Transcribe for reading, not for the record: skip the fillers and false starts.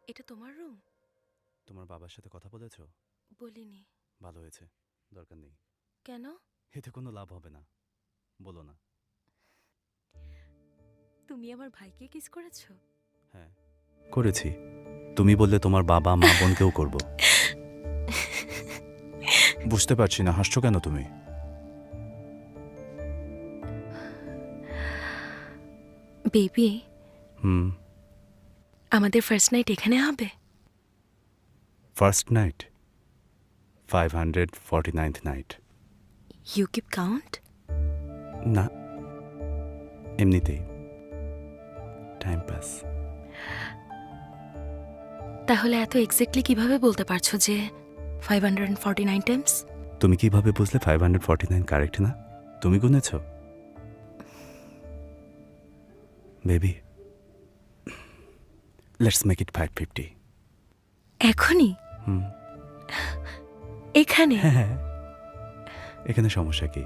এটা তোমার রুম? তোমার বাবার সাথে কথা বলেছো? বলিনি। ভালো হয়েছে, দরকার নেই। কেন? এতে কোনো লাভ হবে না, বলো না। তুমি আমার ভাইকে কিস করেছো? হ্যাঁ, করেছি। তুমি বললে তোমার বাবা মা বোনকেও করব। বুঝতে পারছি না, হাসছো কেন তুমি? বেবি, হুম। আমাদের ফার্স্ট নাইট এখানে হবে? First night, 549th night. You keep count? না, এমনিতেই টাইম পাস। তাহলে এত এক্স্যাক্টলি কিভাবে বলতে পারছো যে 549 টাইমস? তুমি কিভাবে বুঝলে 549 কারেক্ট না? তুমি গুনেছ? Baby, let's make it 550। এখনই? হুম। এখানে? হ্যাঁ, এখানে সমস্যা কি?